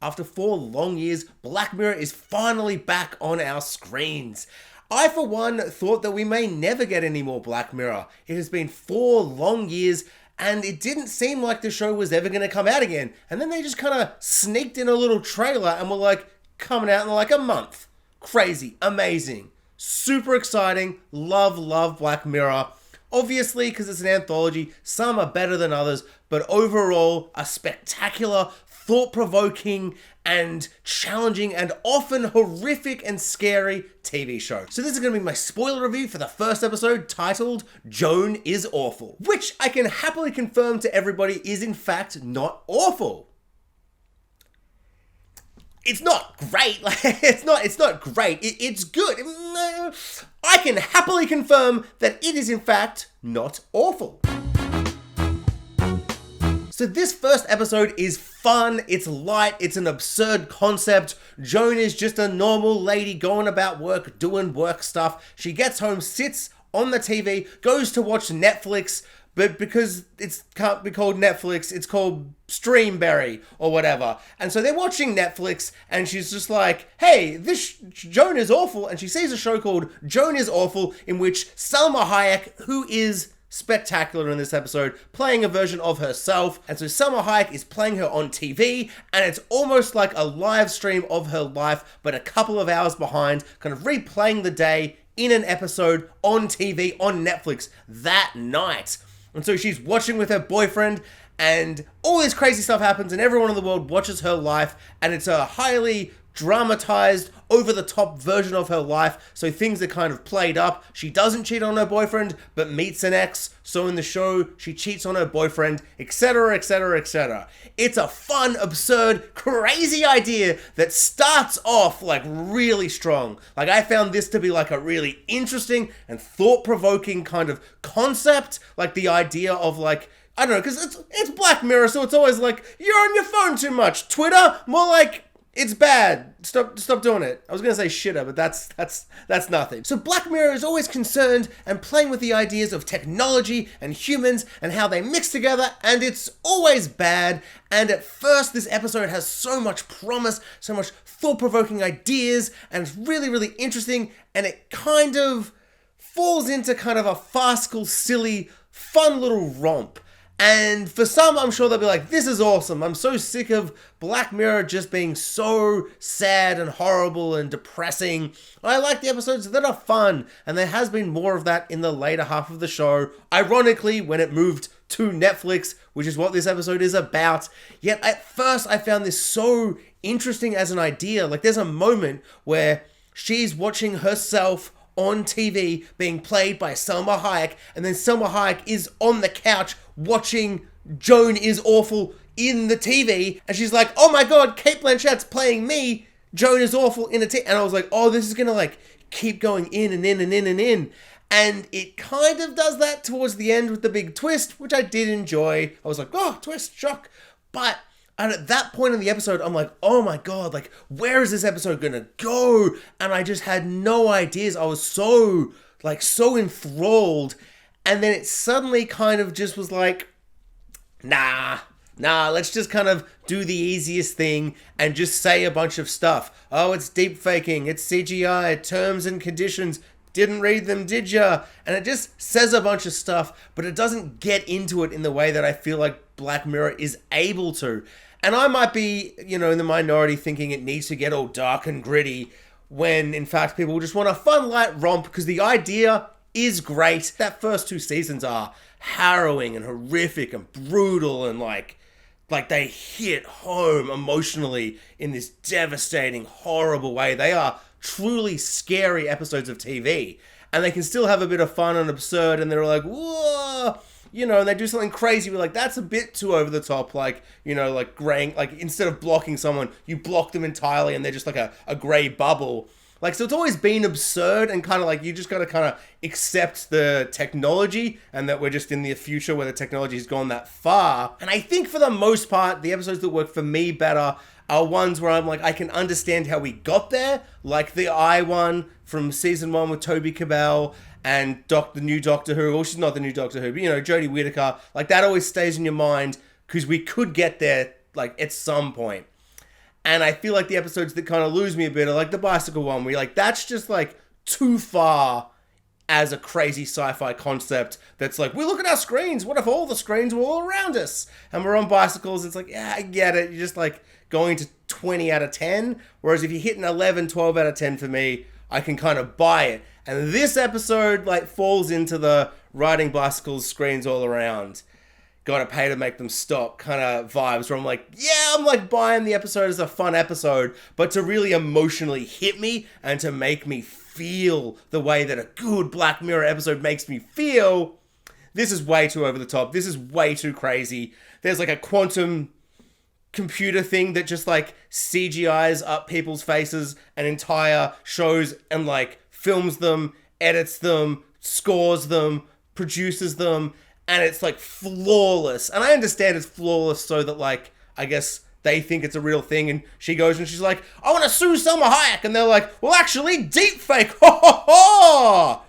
After 4 long years, Black Mirror is finally back on our screens. I, for one, thought that we may never get any more Black Mirror. It has been 4 long years, and it didn't seem like the show was ever going to come out again. And then they just kind of sneaked in a little trailer and were like, coming out in like a month. Crazy, amazing, super exciting, love Black Mirror. Obviously, because it's an anthology, some are better than others, but overall, a spectacular, thought-provoking, and challenging, and often horrific and scary TV show. So this is going to be my spoiler review for the first episode, titled Joan is Awful, which I can happily confirm to everybody is in fact not awful. It's not great. It's not great. It's good. I can happily confirm that it is in fact not awful. So this first episode is fun, it's light, it's an absurd concept. Joan is just a normal lady going about work, doing work stuff. She gets home, sits on the TV, goes to watch Netflix, but because it can't be called Netflix, it's called Streamberry or whatever. And so they're watching Netflix and she's just like, hey, this Joan is awful. And she sees a show called Joan is Awful in which Salma Hayek, who is spectacular in this episode, playing a version of herself. And so Salma Hayek is playing her on TV, and it's almost like a live stream of her life, but a couple of hours behind, kind of replaying the day in an episode on TV on Netflix that night. And so she's watching with her boyfriend, and all this crazy stuff happens, and everyone in the world watches her life, and it's a highly dramatized, over-the-top version of her life, so things are kind of played up. She doesn't cheat on her boyfriend, but meets an ex, so in the show, she cheats on her boyfriend, etc, etc, etc. It's a fun, absurd, crazy idea that starts off like really strong. Like, I found this to be like a really interesting and thought-provoking kind of concept, like the idea of like, I don't know, because it's Black Mirror, so it's always like, you're on your phone too much. Twitter, more like, it's bad. Stop doing it. I was going to say shitter, but that's nothing. So Black Mirror is always concerned and playing with the ideas of technology and humans and how they mix together, and it's always bad. And at first, this episode has so much promise, so much thought-provoking ideas, and it's really, really interesting, and it kind of falls into kind of a farcical, silly, fun little romp. And for some, I'm sure they'll be like, this is awesome. I'm so sick of Black Mirror just being so sad and horrible and depressing. I like the episodes that are fun, and there has been more of that in the later half of the show. Ironically, when it moved to Netflix, which is what this episode is about. Yet at first, I found this so interesting as an idea. Like, there's a moment where she's watching herself on TV being played by Salma Hayek, and then Salma Hayek is on the couch watching Joan is Awful in the TV, and she's like, oh my god, Cate Blanchett's playing me, Joan is Awful in a TV, and I was like, oh, this is gonna like keep going in and in and in and in, and it kind of does that towards the end with the big twist, which I did enjoy. I was like, oh, twist, shock, but and at that point in the episode, I'm like, oh my god, like, where is this episode gonna go? And I just had no ideas. I was so enthralled. And then it suddenly kind of just was like, nah, let's just kind of do the easiest thing and just say a bunch of stuff. Oh, it's deep faking, it's CGI, terms and conditions. Didn't read them, did ya? And it just says a bunch of stuff, but it doesn't get into it in the way that I feel like Black Mirror is able to. And I might be, in the minority thinking it needs to get all dark and gritty when, in fact, people just want a fun, light romp because the idea is great. That first 2 seasons are harrowing and horrific and brutal and like they hit home emotionally in this devastating, horrible way. They are truly scary episodes of TV. And they can still have a bit of fun and absurd, and they're like, whoa, and they do something crazy. We're like, that's a bit too over the top. Like, like graying, like instead of blocking someone, you block them entirely and they're just like a gray bubble. Like, so it's always been absurd and kind of like, you just got to kind of accept the technology and that we're just in the future where the technology has gone that far. And I think for the most part, the episodes that work for me better are ones where I'm like, I can understand how we got there. Like the I one from season 1 with Toby Cabell and the new Doctor Who. Well, she's not the new Doctor Who, but Jodie Whittaker. Like that always stays in your mind because we could get there like at some point. And I feel like the episodes that kind of lose me a bit are like the bicycle one, where you're like, that's just like too far as a crazy sci-fi concept that's like, we look at our screens, what if all the screens were all around us? And we're on bicycles. It's like, yeah, I get it. You're just like going to 20 out of 10. Whereas if you hit an 11, 12 out of 10 for me, I can kind of buy it. And this episode like falls into the riding bicycles, screens all around, gotta pay to make them stop kind of vibes, where I'm like, yeah, I'm like buying the episode as a fun episode, but to really emotionally hit me and to make me feel the way that a good Black Mirror episode makes me feel, this is way too over the top. This is way too crazy. There's like a quantum computer thing that just like CGIs up people's faces and entire shows and like films them, edits them, scores them, produces them, and it's like flawless. And I understand it's flawless so that like, I guess they think it's a real thing, and she goes and she's like, I want to sue Selma Hayek, and they're like, well actually deepfake, ho ho ho!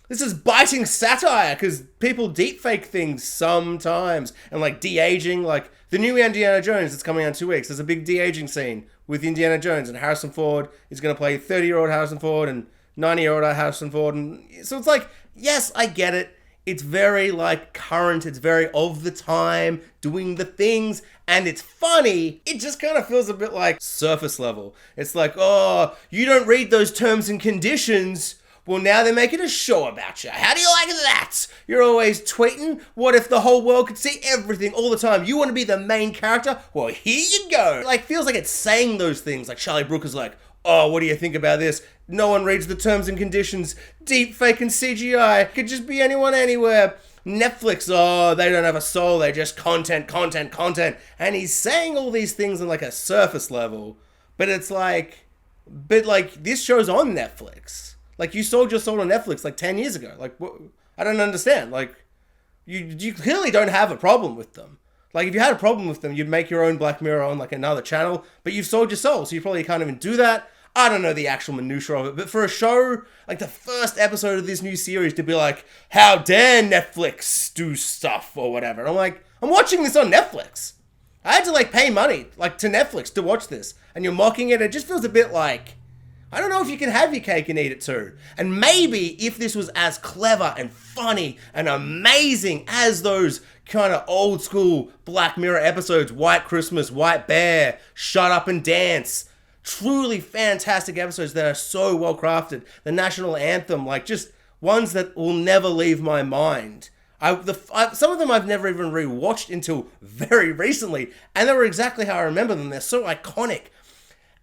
This is biting satire, because people deepfake things sometimes, and like de-aging, like the new Indiana Jones that's coming out in 2 weeks, there's a big de-aging scene with Indiana Jones, and Harrison Ford is going to play 30-year-old Harrison Ford and 90-year-old Harrison Ford, and so it's like, yes, I get it. It's very like current, it's very of the time, doing the things, and it's funny. It just kind of feels a bit like surface level. It's like, oh, you don't read those terms and conditions. Well, now they're making a show about you. How do you like that? You're always tweeting. What if the whole world could see everything all the time? You want to be the main character? Well, here you go. Like, feels like it's saying those things. Like Charlie Brooker's like, oh, what do you think about this? No one reads the terms and conditions. Deep fake and CGI. Could just be anyone, anywhere. Netflix, oh, they don't have a soul. They're just content, content, content. And he's saying all these things on like a surface level. But it's like, this show's on Netflix. Like, you sold your soul on Netflix like 10 years ago. Like, what? I don't understand. Like, you clearly don't have a problem with them. Like, if you had a problem with them, you'd make your own Black Mirror on like another channel. But you've sold your soul, so you probably can't even do that. I don't know the actual minutiae of it, but for a show, like the first episode of this new series, to be like, how dare Netflix do stuff or whatever. And I'm like, I'm watching this on Netflix. I had to like pay money like to Netflix to watch this. And you're mocking it. It just feels a bit like, I don't know if you can have your cake and eat it too. And maybe if this was as clever and funny and amazing as those kind of old school Black Mirror episodes, White Christmas, White Bear, Shut Up and Dance, truly fantastic episodes that are so well crafted. The national anthem, like just ones that will never leave my mind. Some of them I've never even rewatched until very recently, and they were exactly how I remember them. They're so iconic.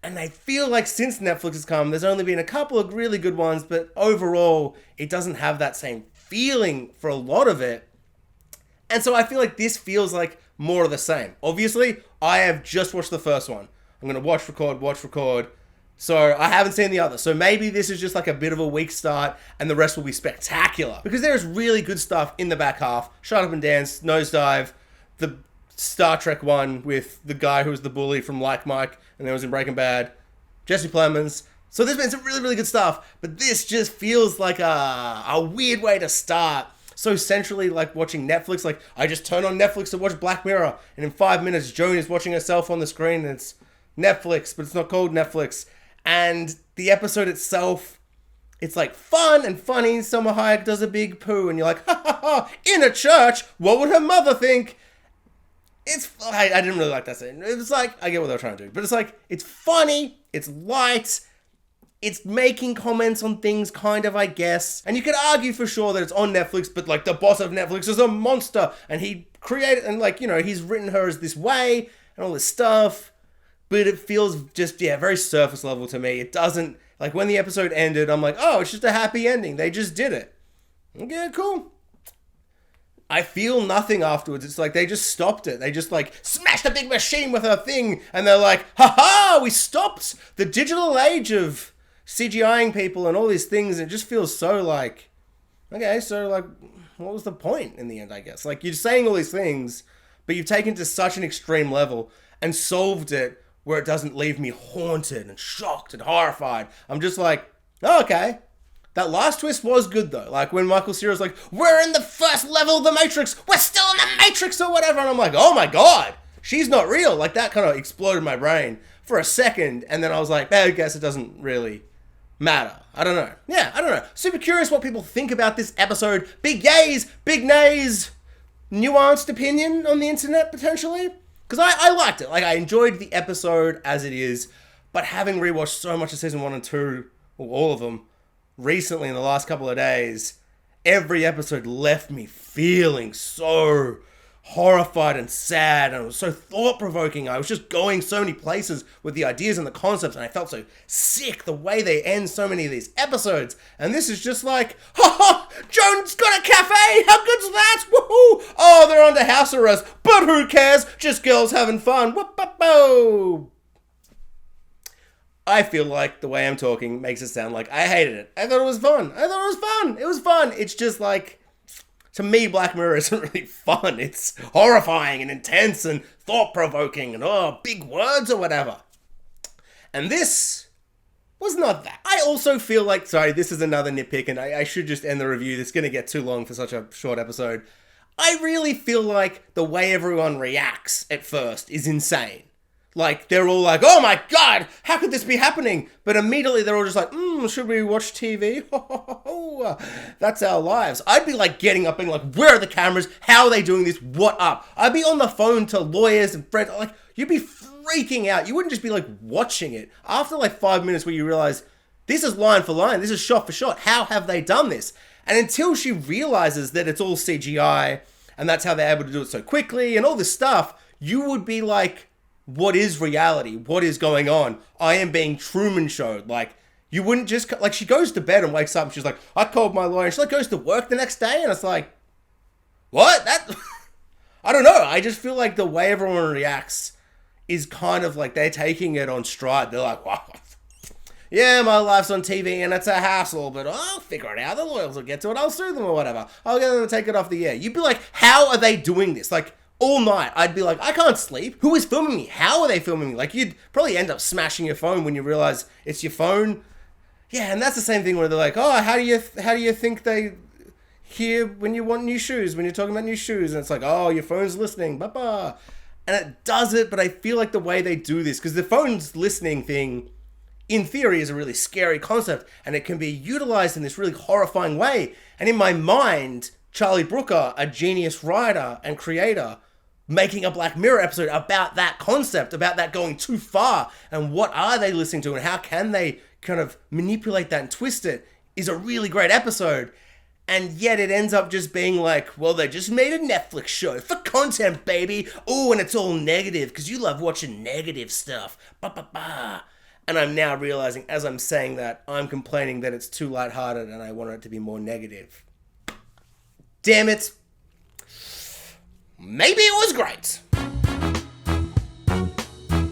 And I feel like since Netflix has come, there's only been a couple of really good ones, but overall, it doesn't have that same feeling for a lot of it. And so I feel like this feels like more of the same. Obviously, I have just watched the first one. I'm going to watch, record. So I haven't seen the other. So maybe this is just like a bit of a weak start and the rest will be spectacular. Because there is really good stuff in the back half. Shut Up and Dance, Nosedive, the Star Trek one with the guy who was the bully from Like Mike and then was in Breaking Bad, Jesse Plemons. So there's been some really, really good stuff. But this just feels like a weird way to start. So centrally, like watching Netflix, like I just turn on Netflix to watch Black Mirror, and in 5 minutes, Joan is watching herself on the screen, and it's Netflix, but it's not called Netflix. And the episode itself, it's like fun and funny. Selma Hayek does a big poo, and you're like, ha ha ha, in a church, what would her mother think? I didn't really like that scene. It was like, I get what they were trying to do, but it's like, it's funny, it's light, it's making comments on things, kind of, I guess. And you could argue for sure that it's on Netflix, but like the boss of Netflix is a monster, and he created, and like, you know, he's written her as this way, and all this stuff. But it feels just, yeah, very surface level to me. It doesn't, like when the episode ended, I'm like, oh, it's just a happy ending. They just did it. Okay, cool. I feel nothing afterwards. It's like they just stopped it. They just like smashed a big machine with her thing. And they're like, ha, we stopped the digital age of CGIing people and all these things. And it just feels so like, okay, so like, what was the point in the end, I guess? Like you're saying all these things, but you've taken it to such an extreme level and solved it where it doesn't leave me haunted and shocked and horrified. I'm just like, oh, okay. That last twist was good though. Like when Michael Cera's like, we're in the first level of the Matrix. We're still in the Matrix or whatever. And I'm like, oh my God, she's not real. Like that kind of exploded my brain for a second, and then I was like, I guess it doesn't really matter. I don't know. Yeah, I don't know. Super curious what people think about this episode. Big yays, big nays, nuanced opinion on the internet, potentially. Because I liked it. Like, I enjoyed the episode as it is, but having rewatched so much of season 1 and 2, or all of them, recently in the last couple of days, every episode left me feeling so horrified and sad, and it was so thought-provoking. I was just going so many places with the ideas and the concepts, and I felt so sick the way they end so many of these episodes. And this is just like, ha ha, Joan's got a cafe, how good's that? Woohoo! Oh, they're under house arrest, but who cares? Just girls having fun. Whoop-a-boo! I feel like the way I'm talking makes it sound like I hated it. I thought it was fun. It was fun. It's just like, to me, Black Mirror isn't really fun. It's horrifying and intense and thought-provoking and, big words or whatever. And this was not that. I also feel like, sorry, this is another nitpick, and I should just end the review. This is going to get too long for such a short episode. I really feel like the way everyone reacts at first is insane. Like, they're all like, oh my god, how could this be happening? But immediately they're all just like, should we watch TV? That's our lives. I'd be like getting up and like, where are the cameras? How are they doing this? What up? I'd be on the phone to lawyers and friends. Like, you'd be freaking out. You wouldn't just be like watching it. After like 5 minutes where you realize, this is line for line, this is shot for shot. How have they done this? And until she realizes that it's all CGI and that's how they're able to do it so quickly and all this stuff, you would be like, what is reality? What is going on? I am being Truman Showed. Like, you wouldn't just, like, she goes to bed and wakes up and she's like, I called my lawyer. And she like goes to work the next day and it's like, what? That, I don't know. I just feel like the way everyone reacts is kind of like they're taking it on stride. They're like, wow, yeah, my life's on TV and it's a hassle, but I'll figure it out. The lawyers will get to it. I'll sue them or whatever. I'll get them to take it off the air. You'd be like, how are they doing this? Like, all night, I'd be like, I can't sleep. Who is filming me? How are they filming me? Like, you'd probably end up smashing your phone when you realize it's your phone. Yeah, and that's the same thing where they're like, oh, how do you think they hear when you want new shoes, when you're talking about new shoes? And it's like, oh, your phone's listening, ba-ba. And it does it, but I feel like the way they do this, because the phone's listening thing, in theory, is a really scary concept, and it can be utilized in this really horrifying way. And in my mind, Charlie Brooker, a genius writer and creator, making a Black Mirror episode about that concept, about that going too far, and what are they listening to, and how can they kind of manipulate that and twist it, is a really great episode. And yet it ends up just being like, well, they just made a Netflix show for content, baby. Oh, and it's all negative, because you love watching negative stuff. Ba ba ba. And I'm now realizing, as I'm saying that, I'm complaining that it's too lighthearted, and I want it to be more negative. Damn it. Maybe it was great.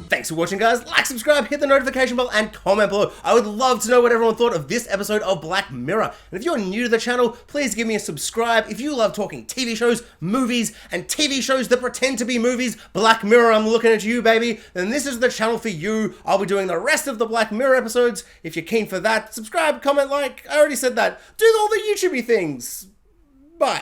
Thanks for watching, guys. Like, subscribe, hit the notification bell, and comment below. I would love to know what everyone thought of this episode of Black Mirror. And if you're new to the channel, please give me a subscribe. If you love talking TV shows, movies, and TV shows that pretend to be movies, Black Mirror, I'm looking at you, baby, then this is the channel for you. I'll be doing the rest of the Black Mirror episodes. If you're keen for that, subscribe, comment, like. I already said that. Do all the YouTubey things. Bye.